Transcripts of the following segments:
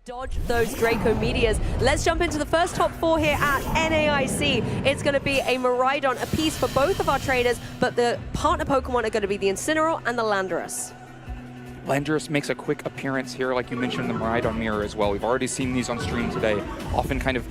dodge those Draco Meteors. Let's jump into the first top 4 here at NAIC. It's going to be a Miraidon apiece for both of our traders, but the partner Pokemon are going to be the Incineroar and the Landorus. Landorus makes a quick appearance here, like you mentioned, the Miraidon Mirror as well. We've already seen these on stream today. Often kind of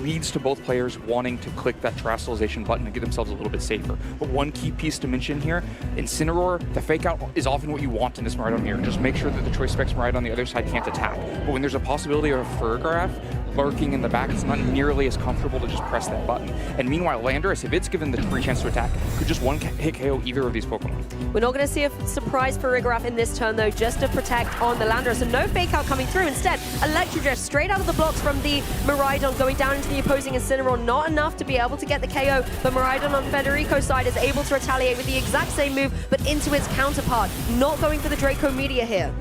leads to both players wanting to click that terrestrialization button and get themselves a little bit safer. But one key piece to mention here, Incineroar, the fake out is often what you want in this Miraidon Mirror. Just make sure that the Choice Specs Miraidon on the other side can't attack. But when there's a possibility of a Furgraph lurking in the back, it's not nearly as comfortable to just press that button. And meanwhile, Landorus, if it's given the free chance to attack, could just one-hit KO either of these Pokemon. We're not going to see a surprise Furgraph in this turn, though, just to protect on the Landorus. And no fake out coming through. Instead, Electro Drift straight out of the blocks from the Miraidon, going down into the opposing Incineroar. Not enough to be able to get the KO, but Miraidon on Federico's side is able to retaliate with the exact same move, but into its counterpart. Not going for the Draco Meteor here.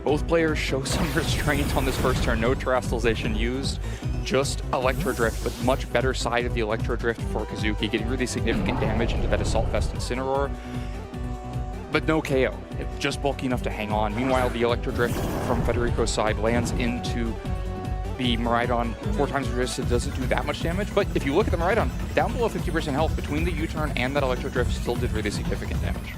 Both players show some restraint on this first turn. No terrestrialization used, just Electro Drift, but much better side of the Electro Drift for Kazuki, getting really significant damage into that Assault Vest Incineroar. But no KO, just bulky enough to hang on. Meanwhile, the Electro Drift from Federico's side lands into the Miraidon 4 times resisted, doesn't do that much damage, but if you look at the Miraidon, down below 50% health between the U-turn and that Electro Drift still did really significant damage.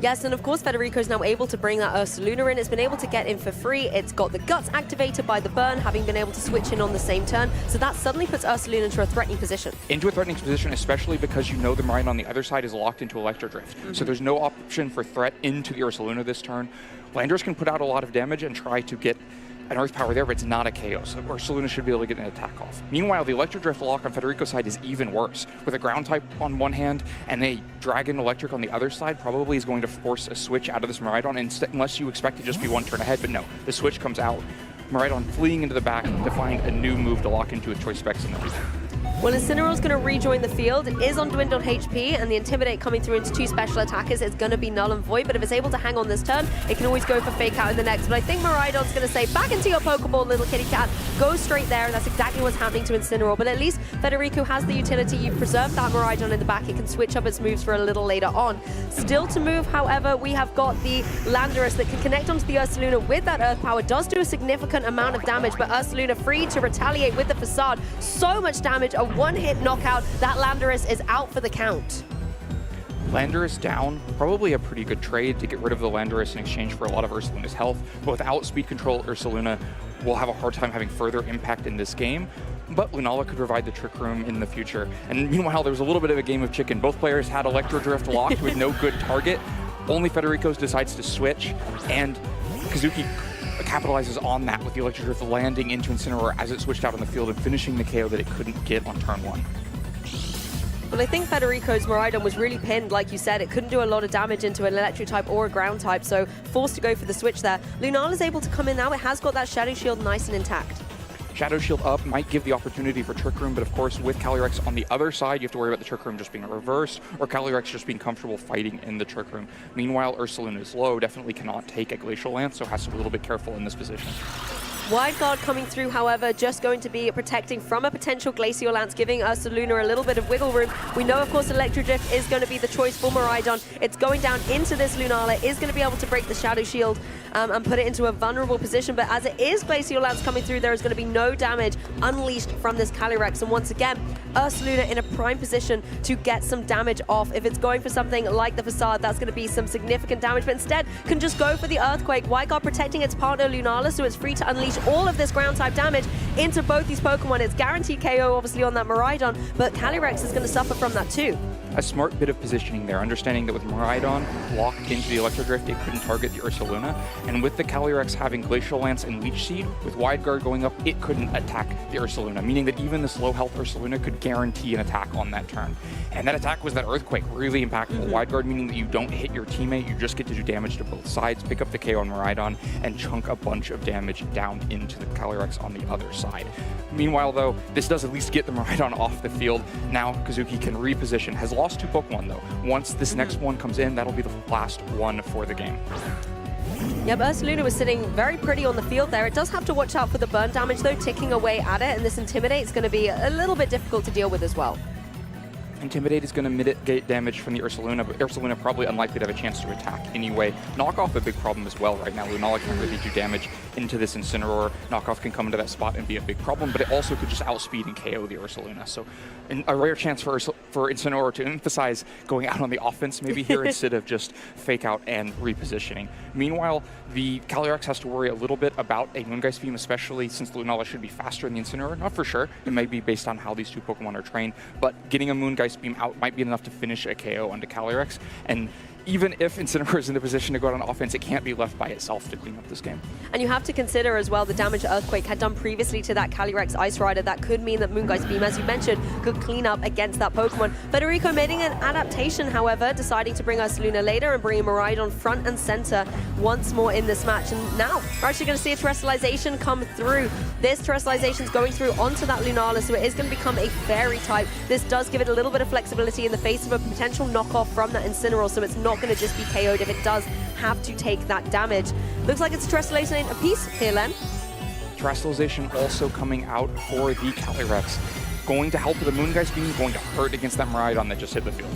Yes, and of course Federico is now able to bring that Ursaluna in. It's been able to get in for free. It's got the Guts activated by the burn, having been able to switch in on the same turn. So that suddenly puts Ursaluna into a threatening position. Into a threatening position, especially because you know the Miraidon on the other side is locked into Electro Drift. So there's no option for threat into the Ursaluna this turn. Landorus can put out a lot of damage and try to get an Earth Power there, but it's not a KO, so Ursaluna should be able to get an attack off. Meanwhile, the Electro Drift lock on Federico's side is even worse. With a Ground type on one hand and a Dragon Electric on the other side, probably is going to force a switch out of this Miraidon, unless you expect to just be one turn ahead, but no, the switch comes out. Miraidon fleeing into the back to find a new move to lock into a Choice Specs in the lead. Well, Incineroar's going to rejoin the field. It is on dwindled HP, and the Intimidate coming through into 2 special attackers is going to be null and void, but if it's able to hang on this turn, it can always go for fake out in the next. But I think Miraidon's going to say, back into your Pokeball, little kitty cat. Go straight there, and that's exactly what's happening to Incineroar. But at least Federico has the utility. You've preserved that Miraidon in the back. It can switch up its moves for a little later on. Still to move, however, we have got the Landorus that can connect onto the Ursaluna with that Earth Power. Does do a significant amount of damage, but Ursaluna free to retaliate with the Facade. So much damage, a one-hit knockout. That Landorus is out for the count. Landorus down, probably a pretty good trade to get rid of the Landorus in exchange for a lot of Ursaluna's health. But without speed control, Ursaluna will have a hard time having further impact in this game. But Lunala could provide the Trick Room in the future. And meanwhile, there was a little bit of a game of chicken. Both players had Electro Drift locked with no good target. Only Federico's decides to switch, and Kazuki capitalizes on that with the Electro Drift landing into Incineroar as it switched out on the field and finishing the KO that it couldn't get on turn 1. Well, I think Federico's Miraidon was really pinned, like you said. It couldn't do a lot of damage into an electric type or a ground type, so forced to go for the switch there. Lunala's able to come in now. It has got that Shadow Shield nice and intact. Shadow Shield up might give the opportunity for Trick Room, but of course with Calyrex on the other side, you have to worry about the Trick Room just being reversed, or Calyrex just being comfortable fighting in the Trick Room. Meanwhile, Ursaluna is low, definitely cannot take a Glacial Lance, so has to be a little bit careful in this position. Wide Guard coming through, however, just going to be protecting from a potential Glacial Lance, giving Ursaluna a little bit of wiggle room. We know, of course, Electro Drift is going to be the choice for Miraidon. It's going down into this Lunala, is going to be able to break the Shadow Shield and put it into a vulnerable position. But as it is Glacial Lance coming through, there is going to be no damage unleashed from this Calyrex. And once again, Ursaluna in a prime position to get some damage off. If it's going for something like the Facade, that's going to be some significant damage, but instead can just go for the Earthquake. Wide Guard protecting its partner Lunala, so it's free to unleash all of this ground type damage into both these Pokemon. It's guaranteed KO obviously on that Miraidon, but Calyrex is going to suffer from that too. A smart bit of positioning there, understanding that with Miraidon locked into the Electro Drift, it couldn't target the Ursaluna, and with the Calyrex having Glacial Lance and Leech Seed, with Wide Guard going up, it couldn't attack the Ursaluna, meaning that even this low health Ursaluna could guarantee an attack on that turn. And that attack was that Earthquake, really impactful. Wide Guard meaning that you don't hit your teammate, you just get to do damage to both sides, pick up the KO on Miraidon, and chunk a bunch of damage down into the Calyrex on the other side. Meanwhile, though, this does at least get the Miraidon off the field. Now Kazuki can reposition. Has lost 2 Pokemon, though. Once this next one comes in, that'll be the last one for the game. Yeah, but Ursaluna was sitting very pretty on the field there. It does have to watch out for the burn damage, though, ticking away at it, and this Intimidate is going to be a little bit difficult to deal with as well. Intimidate is going to mitigate damage from the Ursaluna, but Ursaluna probably unlikely to have a chance to attack anyway. Knockoff a big problem as well right now. Lunala can't really do damage into this Incineroar. Knockoff can come into that spot and be a big problem, but it also could just outspeed and KO the Ursaluna. So a rare chance for Incineroar to emphasize going out on the offense maybe here instead of just fake out and repositioning. Meanwhile, the Calyrex has to worry a little bit about a Moongeist Beam, especially since Lunala should be faster than the Incineroar. Not for sure. It may be based on how these two Pokemon are trained, but getting a Moongeist Beam out might be enough to finish a KO onto Calyrex. And even if Incineroar is in the position to go out on offense, it can't be left by itself to clean up this game. And you have to consider as well the damage Earthquake had done previously to that Calyrex Ice Rider. That could mean that Moongeist Beam, as you mentioned, could clean up against that Pokemon. Federico making an adaptation, however, deciding to bring Ursaluna later and bringing Miraidon front and center once more in this match. And now we're actually going to see a Terrestrialization come through. This Terrestrialization is going through onto that Lunala, so it is going to become a Fairy type. This does give it a little bit of flexibility in the face of a potential knockoff from that Incineroar, so it's not going to just be KO'd if it does have to take that damage. Looks like it's Terrestrialization a piece here, Len. Terrestrialization also coming out for the Calyrex. Going to help with the Moongeist Beam, going to hurt against that Miraidon that just hit the field.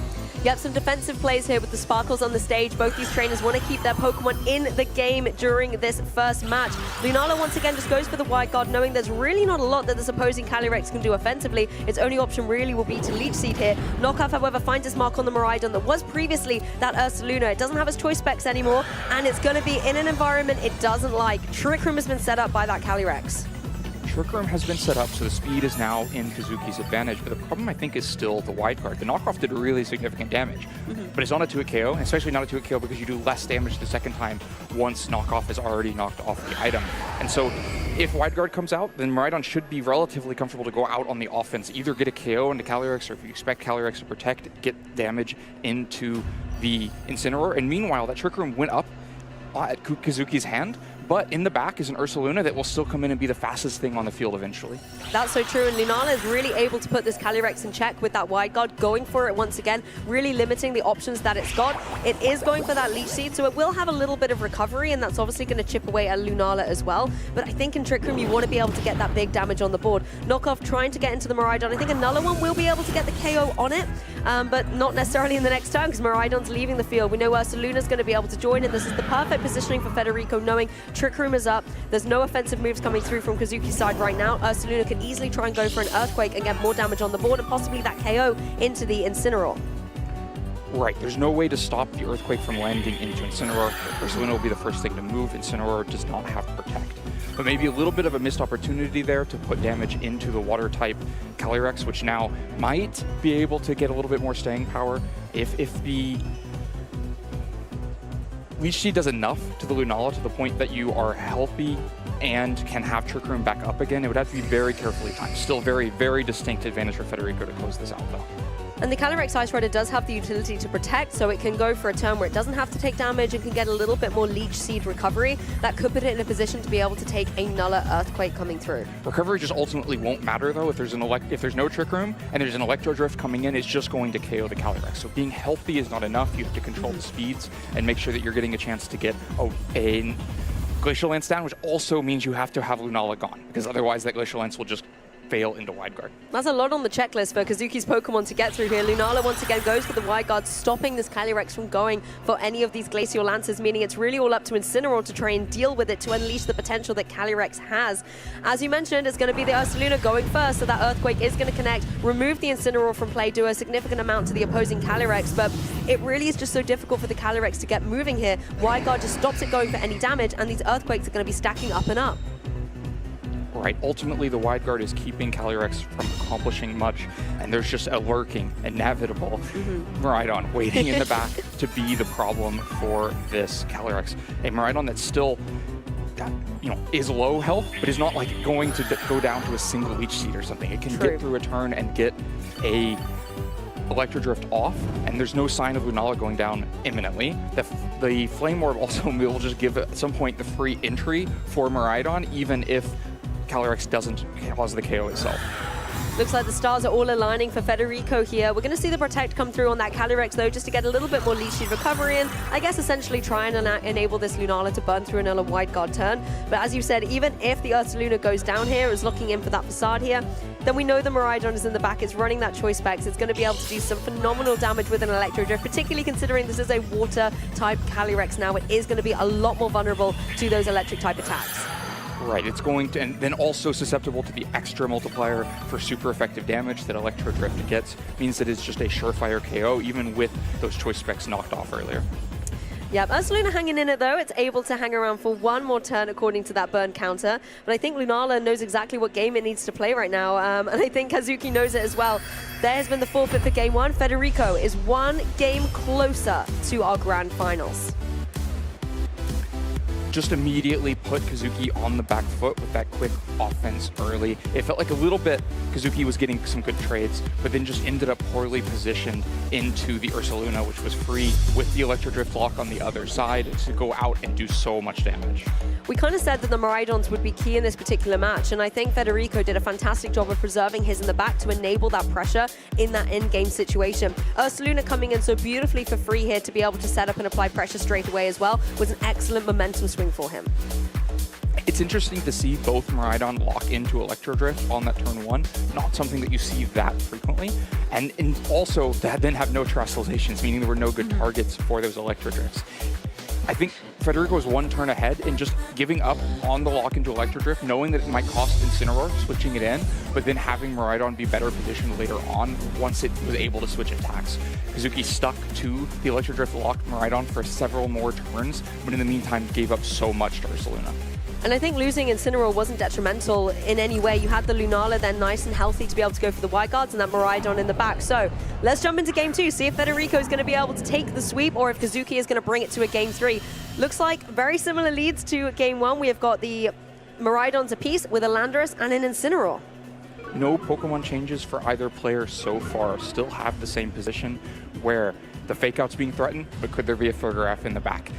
Yep, some defensive plays here with the Sparkles on the stage. Both these trainers want to keep their Pokemon in the game during this first match. Lunala once again just goes for the Wide Guard, knowing there's really not a lot that this opposing Calyrex can do offensively. Its only option really will be to Leech Seed here. Knockoff, however, finds its mark on the Miraidon that was previously that Ursaluna. It doesn't have its choice specs anymore, and it's going to be in an environment it doesn't like. Trick Room has been set up by that Calyrex. Trick Room has been set up, so the speed is now in Kazuki's advantage, but the problem, I think, is still the Wide Guard. The knockoff did really significant damage, but it's not a 2-hit KO, and especially not a 2-hit KO because you do less damage the second time once knockoff is already knocked off the item. And so if Wide Guard comes out, then Miraidon should be relatively comfortable to go out on the offense, either get a KO into Calyrex, or if you expect Calyrex to protect, get damage into the Incineroar. And meanwhile, that Trick Room went up at Kazuki's hand, but in the back is an Ursaluna that will still come in and be the fastest thing on the field eventually. That's so true, and Lunala is really able to put this Calyrex in check with that Wide Guard, going for it once again, really limiting the options that it's got. It is going for that Leech Seed, so it will have a little bit of recovery, and that's obviously going to chip away at Lunala as well. But I think in Trick Room, you want to be able to get that big damage on the board. Knockoff trying to get into the Miraidon. I think another one will be able to get the KO on it, but not necessarily in the next turn, because Miraidon's leaving the field. We know Ursaluna's going to be able to join, and this is the perfect positioning for Federico, knowing Trick Room is up. There's no offensive moves coming through from Kazuki's side right now. Ursaluna could easily try and go for an Earthquake and get more damage on the board, and possibly that KO into the Incineroar. Right, there's no way to stop the Earthquake from landing into Incineroar. Ursaluna will be the first thing to move. Incineroar does not have Protect. But maybe a little bit of a missed opportunity there to put damage into the Water-type Calyrex, which now might be able to get a little bit more staying power if the Leech Seed does enough to the Lunala to the point that you are healthy and can have Trick Room back up again. It would have to be very carefully timed. Still very, very distinct advantage for Federico to close this out, though. And the Calyrex Ice Rider does have the utility to protect, so it can go for a turn where it doesn't have to take damage and can get a little bit more Leech Seed recovery. That could put it in a position to be able to take another Earthquake coming through. Recovery just ultimately won't matter, though. If there's no Trick Room and there's an Electro Drift coming in, it's just going to KO the Calyrex. So being healthy is not enough. You have to control the speeds and make sure that you're getting a chance to get a Glacial Lance down, which also means you have to have Lunala gone, because otherwise that Glacial Lance will just fail into Wide Guard. That's a lot on the checklist for Kazuki's Pokemon to get through here. Lunala once again goes for the Wide Guard, stopping this Calyrex from going for any of these Glacial Lances, meaning it's really all up to Incineroar to try and deal with it to unleash the potential that Calyrex has. As you mentioned, it's going to be the Ursaluna going first, so that Earthquake is going to connect, remove the Incineroar from play, do a significant amount to the opposing Calyrex, but it really is just so difficult for the Calyrex to get moving here. Wide Guard just stops it going for any damage, and these Earthquakes are going to be stacking up and up. Right, ultimately the Wide Guard is keeping Calyrex from accomplishing much, and there's just a lurking, inevitable Miraidon waiting in the back to be the problem for this Calyrex. A Miraidon that's still, is low health, but is not like going to go down to a single Leech Seed or something. It can get through a turn and get a Electro Drift off, and there's no sign of Lunala going down imminently. The Flame Orb also will just give at some point the free entry for Miraidon, even if Calyrex doesn't cause the KO itself. Looks like the stars are all aligning for Federico here. We're going to see the Protect come through on that Calyrex, though, just to get a little bit more lead sheet recovery and I guess essentially try and enable this Lunala to burn through another wide guard turn. But as you said, even if the Ursaluna goes down here, is looking in for that facade here, then we know the Miraidon is in the back. It's running that choice specs. It's going to be able to do some phenomenal damage with an Electro Drift, particularly considering this is a water-type Calyrex now. It is going to be a lot more vulnerable to those electric-type attacks. Right, it's going to, and then also susceptible to the extra multiplier for super effective damage that Electro Drift gets, means that it's just a surefire KO, even with those choice specs knocked off earlier. Yep, Ursaluna hanging in it though. It's able to hang around for one more turn according to that burn counter. But I think Lunala knows exactly what game it needs to play right now. And I think Kazuki knows it as well. There has been the forfeit for game one. Federico is one game closer to our grand finals. Just immediately put Kazuki on the back foot with that quick offense early. It felt like a little bit Kazuki was getting some good trades, but then just ended up poorly positioned into the Ursaluna, which was free with the Electro Drift lock on the other side to go out and do so much damage. We kind of said that the Miraidons would be key in this particular match, and I think Federico did a fantastic job of preserving his in the back to enable that pressure in that in-game situation. Ursaluna coming in so beautifully for free here to be able to set up and apply pressure straight away as well was an excellent momentum swing for him. It's interesting to see both Miraidon lock into Electro Drift on that turn one, not something that you see that frequently, and also to then have no terrestrializations, meaning there were no good targets for those Electro Drifts. I think Federico was one turn ahead and just giving up on the lock into Electro Drift, knowing that it might cost Incineroar, switching it in, but then having Miraidon be better positioned later on once it was able to switch attacks. Kazuki stuck to the Electro Drift locked Miraidon for several more turns, but in the meantime gave up so much to Ursaluna. And I think losing Incineroar wasn't detrimental in any way. You had the Lunala then nice and healthy to be able to go for the wide guards and that Miraidon in the back. So let's jump into game two, see if Federico is going to be able to take the sweep or if Kazuki is going to bring it to a game three. Looks like very similar leads to game one. We have got the Miraidons apiece with a Landorus and an Incineroar. No Pokemon changes for either player so far. Still have the same position where the fake out's being threatened, but could there be a Fergaref in the back?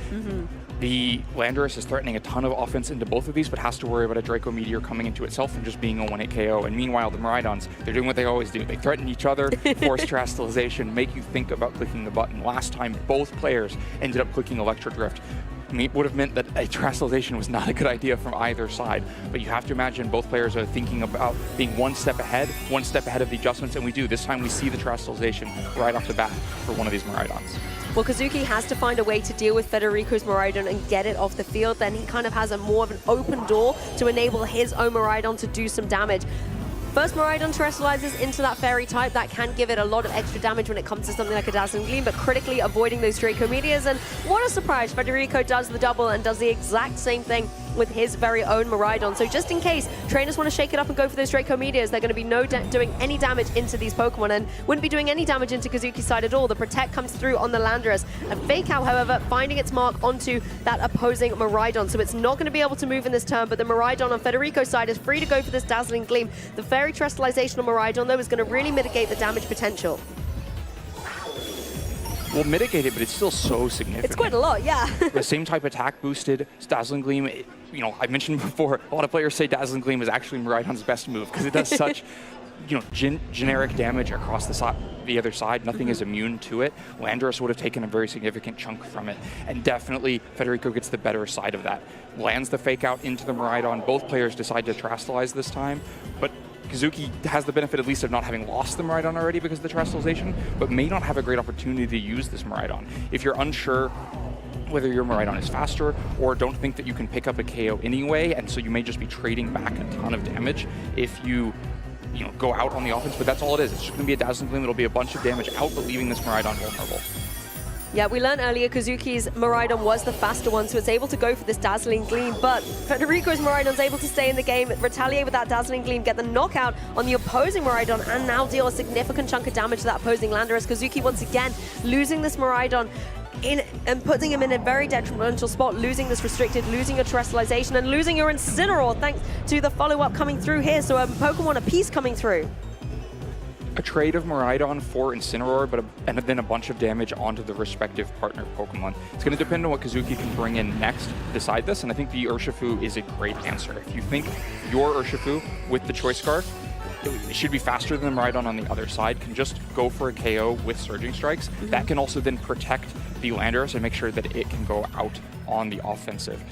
The Landorus is threatening a ton of offense into both of these, but has to worry about a Draco Meteor coming into itself and just being a 1-hit KO. And meanwhile, the Miraidons, they're doing what they always do. They threaten each other, force terrestrialization, make you think about clicking the button. Last time, both players ended up clicking Electro Drift. I mean, it would have meant that a terrestrialization was not a good idea from either side. But you have to imagine both players are thinking about being one step ahead of the adjustments, and we do. This time we see the terrestrialization right off the bat for one of these Miraidons. Well, Kazuki has to find a way to deal with Federico's Miraidon and get it off the field. Then he kind of has a more of an open door to enable his own Miraidon to do some damage. First Miraidon terrestrializes into that fairy type. That can give it a lot of extra damage when it comes to something like a Dazzling Gleam, but critically avoiding those Draco Meteors. And what a surprise, Federico does the double and does the exact same thing with his very own Miraidon. So just in case trainers want to shake it up and go for those Draco Meteors, they're going to be doing any damage into these Pokemon and wouldn't be doing any damage into Kazuki's side at all. The Protect comes through on the Landorus. A Fake Out, however, finding its mark onto that opposing Miraidon. So it's not going to be able to move in this turn, but the Miraidon on Federico's side is free to go for this Dazzling Gleam. The Fairy Terrestrialization on Miraidon, though, is going to really mitigate the damage potential. We'll mitigate it, but it's still so significant. It's quite a lot, yeah. The same type attack boosted Dazzling Gleam. You know, I mentioned before, a lot of players say Dazzling Gleam is actually Miraidon's best move because it does such, you know, generic damage across the other side. Nothing is immune to it. Landorus would have taken a very significant chunk from it, and definitely Federico gets the better side of that. Lands the fake out into the Miraidon. Both players decide to terrestrialize this time, but Kazuki has the benefit at least of not having lost the Miraidon already because of the terrestrialization, but may not have a great opportunity to use this Miraidon. If you're unsure whether your Miraidon is faster or don't think that you can pick up a KO anyway, and so you may just be trading back a ton of damage if you go out on the offense, but that's all it is. It's just going to be a Dazzling Gleam. It'll be a bunch of damage out, but leaving this Miraidon vulnerable. Yeah, we learned earlier Kazuki's Miraidon was the faster one, so it's able to go for this Dazzling Gleam, but Federico's Miraidon's able to stay in the game, retaliate with that Dazzling Gleam, get the knockout on the opposing Miraidon, and now deal a significant chunk of damage to that opposing Landorus. Kazuki once again losing this Miraidon and putting him in a very detrimental spot, losing this restricted, losing your terrestrialization, and losing your Incineroar thanks to the follow-up coming through here, so a Pokemon apiece coming through. A trade of Miraidon for Incineroar, and then a bunch of damage onto the respective partner Pokemon. It's going to depend on what Kazuki can bring in next to decide this, and I think the Urshifu is a great answer. If you think your Urshifu with the Choice Scarf it should be faster than the Miraidon on the other side, can just go for a KO with Surging Strikes. That can also then protect the Landorus and make sure that it can go out on the offensive.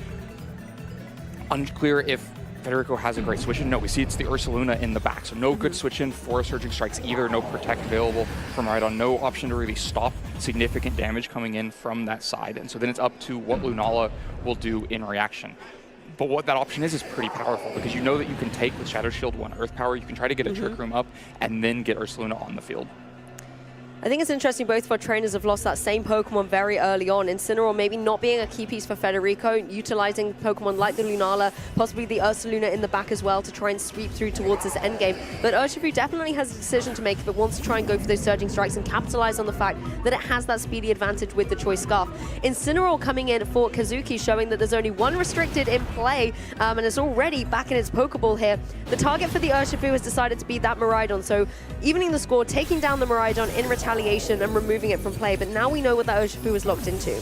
Unclear if Federico has a great switch-in. No, we see it's the Ursaluna in the back, so no good switch-in for Surging Strikes either, no protect available from Miraidon, no option to really stop significant damage coming in from that side, and so then it's up to what Lunala will do in reaction. But what that option is pretty powerful, because you know that you can take with Shadow Shield 1 Earth Power, you can try to get a Trick Room up, and then get Ursaluna on the field. I think it's interesting both of our trainers have lost that same Pokemon very early on. Incineroar maybe not being a key piece for Federico, utilizing Pokemon like the Lunala, possibly the Ursaluna in the back as well to try and sweep through towards this endgame. But Urshifu definitely has a decision to make if it wants to try and go for those Surging Strikes and capitalize on the fact that it has that speedy advantage with the Choice Scarf. Incineroar coming in for Kazuki, showing that there's only one restricted in play, and it's already back in its Pokeball here. The target for the Urshifu has decided to be that Miraidon, so evening the score, taking down the Miraidon in retaliation and removing it from play, but now we know what that Urshifu is locked into.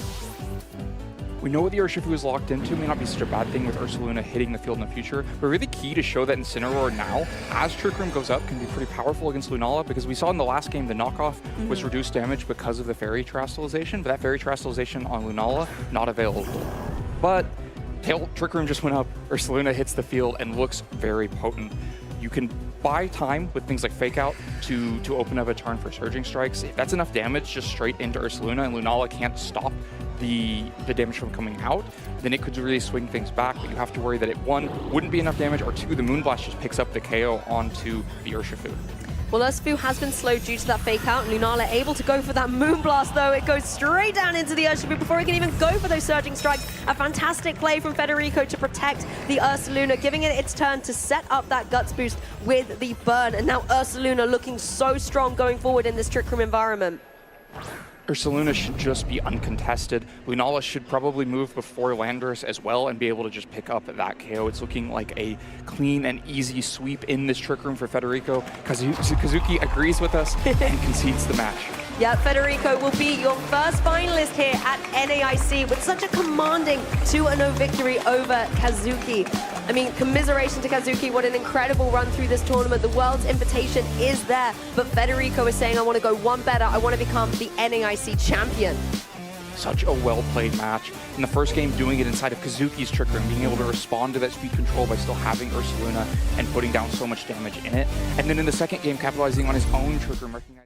We know what the Urshifu is locked into. It may not be such a bad thing with Ursaluna hitting the field in the future, but really key to show that Incineroar now, as Trick Room goes up, can be pretty powerful against Lunala, because we saw in the last game the knockoff was reduced damage because of the Fairy Terastallization, but that Fairy Terastallization on Lunala, not available. But Trick Room just went up, Ursaluna hits the field and looks very potent. You can buy time with things like Fake Out to open up a turn for Surging Strikes. If that's enough damage just straight into Ursaluna and Lunala can't stop the damage from coming out, then it could really swing things back, but you have to worry that it, one, wouldn't be enough damage, or two, the Moonblast just picks up the KO onto the Urshifu. Well, Urshifu has been slowed due to that Fake Out. Lunala able to go for that Moonblast, though. It goes straight down into the Urshifu before he can even go for those Surging Strikes. A fantastic play from Federico to protect the Ursaluna, giving it its turn to set up that Guts boost with the burn. And now Ursaluna looking so strong going forward in this Trick Room environment. Ursaluna should just be uncontested. Lunala should probably move before Landorus as well and be able to just pick up that KO. It's looking like a clean and easy sweep in this Trick Room for Federico. Kazuki agrees with us and concedes the match. Yeah, Federico will be your first finalist here at NAIC with such a commanding 2-0 victory over Kazuki. I mean, commiseration to Kazuki, what an incredible run through this tournament. The world's invitation is there, but Federico is saying, I want to go one better. I want to become the NAIC champion. Such a well-played match. In the first game, doing it inside of Kazuki's Trick Room, being able to respond to that speed control by still having Ursaluna and putting down so much damage in it. And then in the second game, capitalizing on his own Trick Room, recognizing